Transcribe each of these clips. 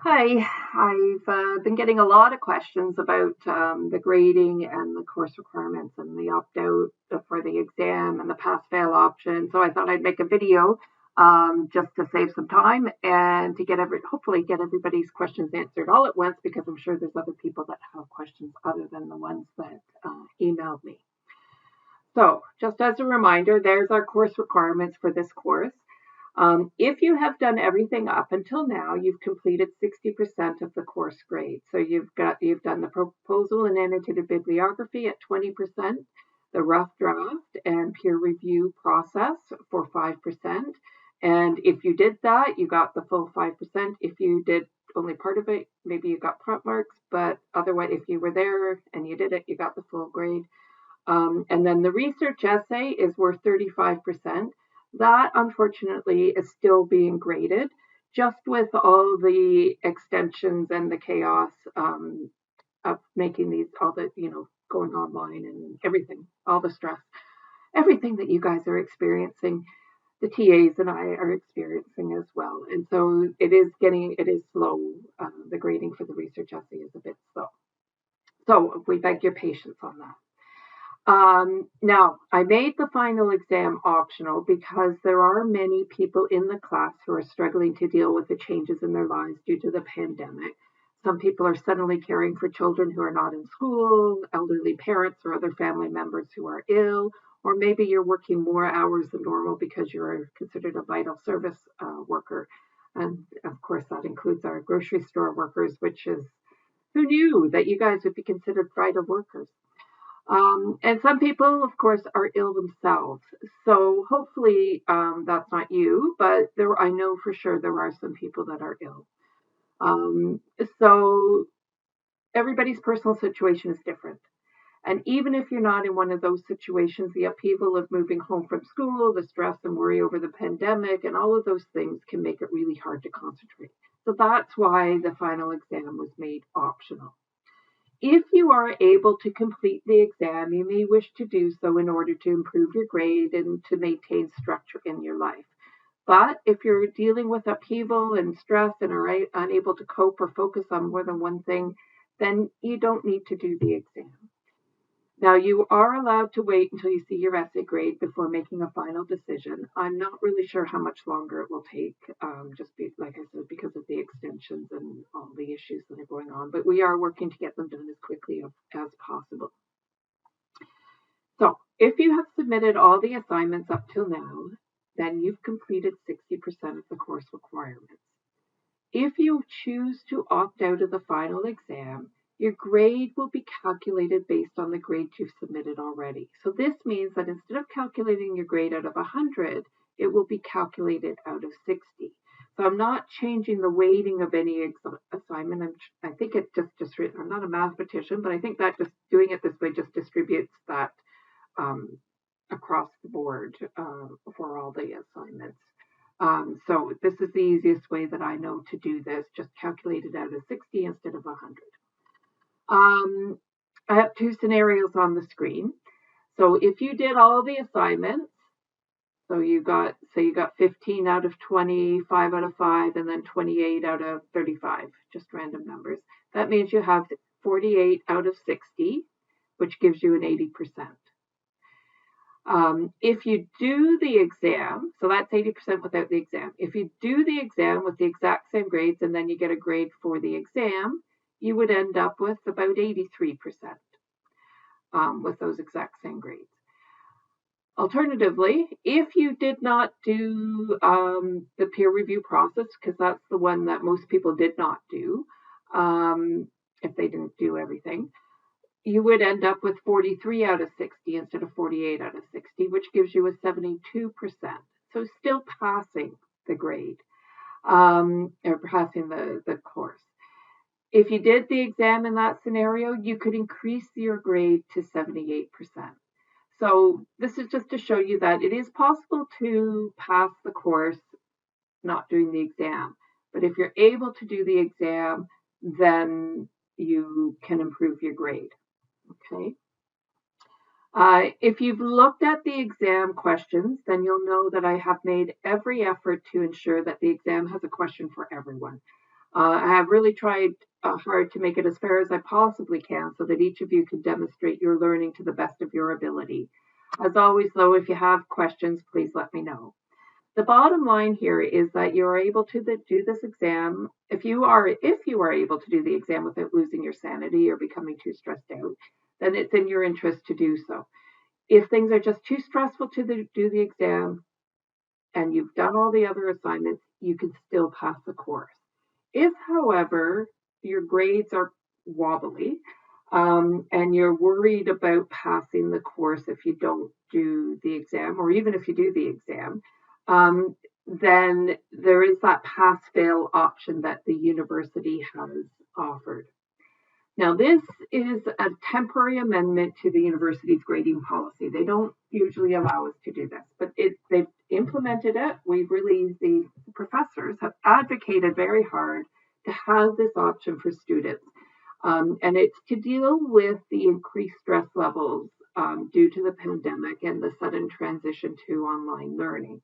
Hi, I've been getting a lot of questions about the grading and the course requirements and the opt-out for the exam and the pass-fail option. So I thought I'd make a video just to save some time and to hopefully get everybody's questions answered all at once, because I'm sure there's other people that have questions other than the ones that emailed me. So just as a reminder, there's our course requirements for this course. If you have done everything up until now, you've completed 60% of the course grade. So you've done the proposal and annotated bibliography at 20%, the rough draft and peer review process for 5%. And if you did that, you got the full 5%. If you did only part of it, maybe you got prep marks, but otherwise, if you were there and you did it, you got the full grade. And then the research essay is worth 35%. That, unfortunately, is still being graded, just with all the extensions and the chaos of making these, all the, going online and everything, all the stress, everything that you guys are experiencing, the TAs and I are experiencing as well. And so it is slow. The grading for the research essay is a bit slow. So we beg your patience on that. Now, I made the final exam optional because there are many people in the class who are struggling to deal with the changes in their lives due to the pandemic. Some people are suddenly caring for children who are not in school, elderly parents or other family members who are ill, or maybe you're working more hours than normal because you're considered a vital service worker. And of course, that includes our grocery store workers, which is, who knew that you guys would be considered vital workers? And some people, of course, are ill themselves. So hopefully that's not you, but I know for sure there are some people that are ill. So everybody's personal situation is different. And even if you're not in one of those situations, the upheaval of moving home from school, the stress and worry over the pandemic, and all of those things can make it really hard to concentrate. So that's why the final exam was made optional. If you are able to complete the exam, you may wish to do so in order to improve your grade and to maintain structure in your life. But if you're dealing with upheaval and stress and are unable to cope or focus on more than one thing, then you don't need to do the exam. Now, you are allowed to wait until you see your essay grade before making a final decision. I'm not really sure how much longer it will take, like I said, because of the extensions and all the issues that are going on. But we are working to get them done as quickly as possible. So if you have submitted all the assignments up till now, then you've completed 60% of the course requirements. If you choose to opt out of the final exam, your grade will be calculated based on the grade you've submitted already. So this means that instead of calculating your grade out of 100, it will be calculated out of 60. So I'm not changing the weighting of any assignment. I think it just I'm not a mathematician, but I think that just doing it this way just distributes that across the board for all the assignments. So this is the easiest way that I know to do this, just calculate it out of 60 instead of 100. I have two scenarios on the screen. So if you did all the assignments, so you got 15 out of 20, 5 out of 5, and then 28 out of 35, just random numbers. That means you have 48 out of 60, which gives you an 80%. If you do the exam, so that's 80% without the exam. If you do the exam with the exact same grades and then you get a grade for the exam, you would end up with about 83% with those exact same grades. Alternatively, if you did not do the peer review process, because that's the one that most people did not do, if they didn't do everything, you would end up with 43 out of 60 instead of 48 out of 60, which gives you a 72%. So still passing the grade, or passing the course. If you did the exam in that scenario, you could increase your grade to 78%. So this is just to show you that it is possible to pass the course not doing the exam. But if you're able to do the exam, then you can improve your grade. Okay. If you've looked at the exam questions, then you'll know that I have made every effort to ensure that the exam has a question for everyone. I have really tried hard to make it as fair as I possibly can so that each of you can demonstrate your learning to the best of your ability. As always, though, if you have questions, please let me know. The bottom line here is that you're able to do this exam. If you are able to do the exam without losing your sanity or becoming too stressed out, then it's in your interest to do so. If things are just too stressful to do the exam and you've done all the other assignments, you can still pass the course. If, however, your grades are wobbly and you're worried about passing the course if you don't do the exam, or even if you do the exam, then there is that pass-fail option that the university has offered. Now, this is a temporary amendment to the university's grading policy. They don't usually allow us to do this, but they've implemented it. The professors have advocated very hard to have this option for students. And it's to deal with the increased stress levels due to the pandemic and the sudden transition to online learning.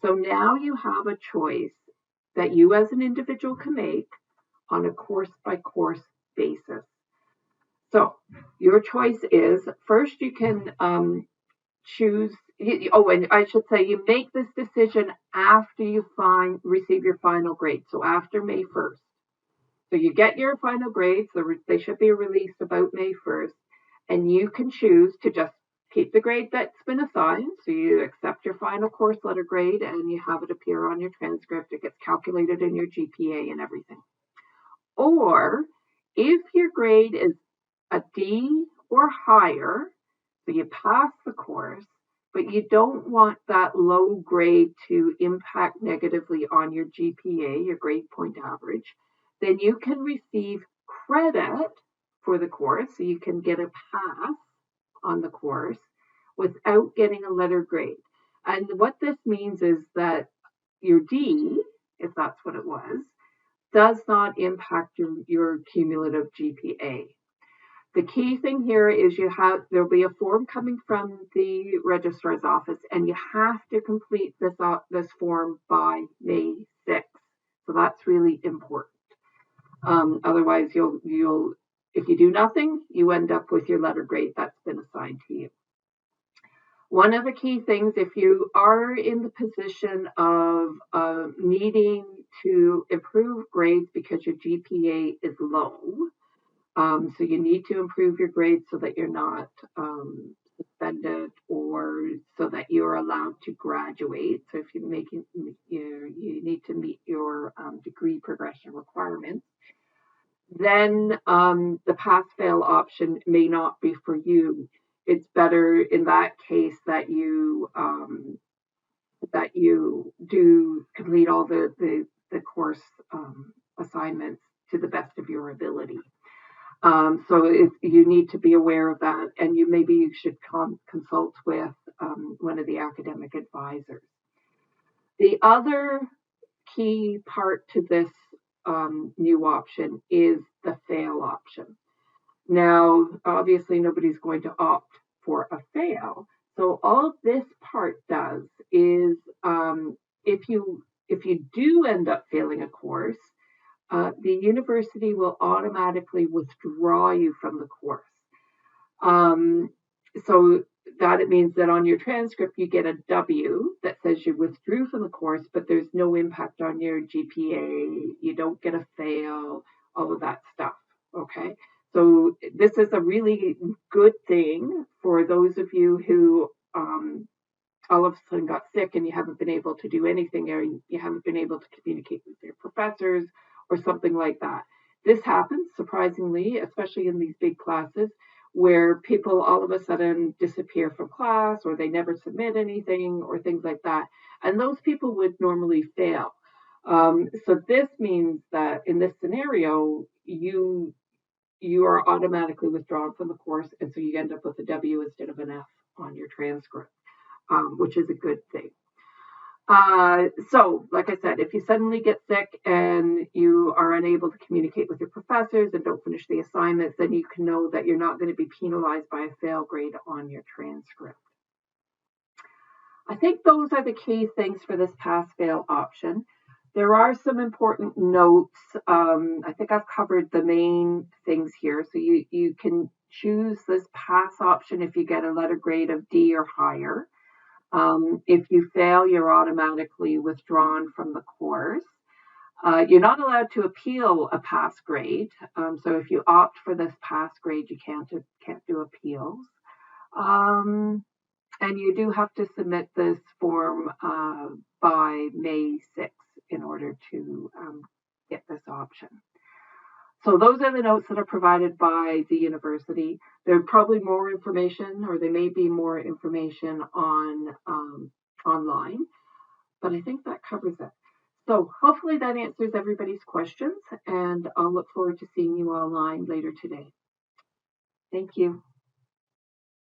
So now you have a choice that you as an individual can make on a course-by-course basis. So your choice is, first you can choose, and I should say you make this decision after you receive your final grade, so after May 1st. So you get your final grades, they should be released about May 1st, and you can choose to just keep the grade that's been assigned, so you accept your final course letter grade and you have it appear on your transcript, it gets calculated in your GPA and everything. Or if your grade is a D or higher, so you pass the course, but you don't want that low grade to impact negatively on your GPA, your grade point average, then you can receive credit for the course, so you can get a pass on the course without getting a letter grade. And what this means is that your D, if that's what it was, does not impact your cumulative GPA. The key thing here is there'll be a form coming from the registrar's office, and you have to complete this form by May 6th. So that's really important. Otherwise, if you do nothing, you end up with your letter grade that's been assigned to you. One of the key things, if you are in the position of needing to improve grades because your GPA is low, so you need to improve your grades so that you're not suspended or so that you're allowed to graduate. So if you need to meet your degree progression requirements, then the pass-fail option may not be for you. It's better in that case that you do complete all the course assignments to the best of your ability. So you need to be aware of that, and maybe you should consult with one of the academic advisors. The other key part to this new option is the fail option. Now, obviously, nobody's going to opt for a fail. So all this part does is if you do end up failing a course, the university will automatically withdraw you from the course. So that it means that on your transcript, you get a W that says you withdrew from the course, but there's no impact on your GPA. You don't get a fail, all of that stuff. Okay. So this is a really good thing for those of you who all of a sudden got sick and you haven't been able to do anything, or you haven't been able to communicate with your professors or something like that. This happens, surprisingly, especially in these big classes, where people all of a sudden disappear from class, or they never submit anything, or things like that. And those people would normally fail. So this means that in this scenario, you are automatically withdrawn from the course, and so you end up with a W instead of an F on your transcript, which is a good thing. So, like I said, if you suddenly get sick and you are unable to communicate with your professors and don't finish the assignments, then you can know that you're not going to be penalized by a fail grade on your transcript. I think those are the key things for this pass-fail option. There are some important notes. I think I've covered the main things here. So you can choose this pass option if you get a letter grade of D or higher. If you fail, you're automatically withdrawn from the course. You're not allowed to appeal a pass grade. So if you opt for this pass grade, you can't do appeals. And you do have to submit this form by May 6th in order to get this option. So those are the notes that are provided by the university. There's probably more information, or there may be more information on online, but I think that covers it. So hopefully that answers everybody's questions, and I'll look forward to seeing you online later today. Thank you.